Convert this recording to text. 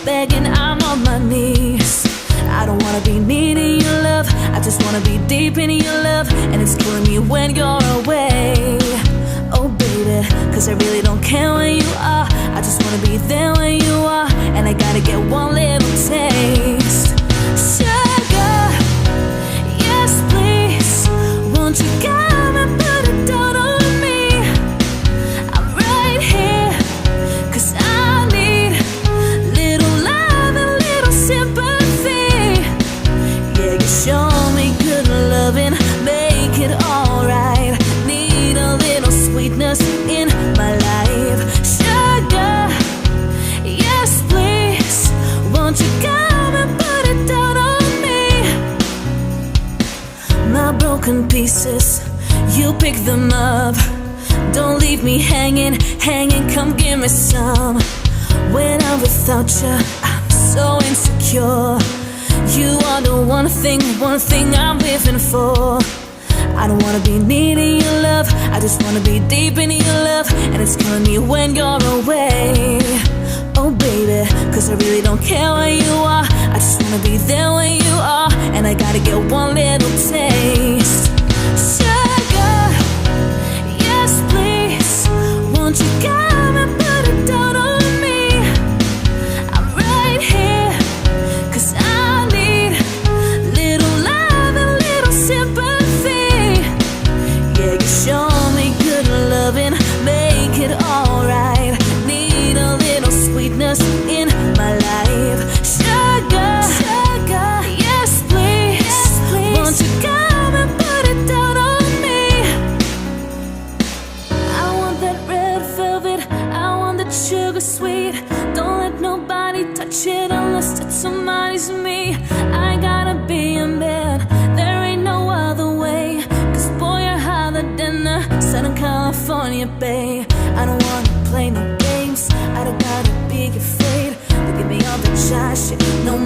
begging, I'm on my knees. I don't wanna be needing your love, I just wanna be deep in your love. And it's killing me when you're away. Oh baby, cause I really don't care where you are, I just wanna be there when you are. And I gotta get one little taste. Sugar, yes please, won't you come and put it down on me? I'm right here, cause I need little love and little sympathy. Yeah, you show me good loving, make it alright. Need a little sweetness in my life. Sugar, yes please, won't you come and put it down on me? My broken pieces, you pick them up. Don't leave me hanging, hanging, come give me some. When I'm without you, I'm so insecure. You are the one thing I'm living for. I don't wanna be needing your love, I just wanna be deep in your love. And it's killing me when you're away. Oh baby, cause I really don't care where you are, I just wanna be there when you are. And I gotta get one little taste. Sugar, yes please, won't you come and put it down on me? I'm right here, cause I need little love and little sympathy. Yeah, you show me good loving, make it alright. Need a little sweetness in my life. Sugar, sugar, yes please, won't you come and put it down on me? I want that red velvet, I want that sugar sweet. Don't let nobody touch it unless it's somebody's me. I gotta be a man, there ain't no other way. Cause boy, you're hotter than a Southern California bay. I don't wanna play no games, I don't gotta be afraid to give me all the shy shit. No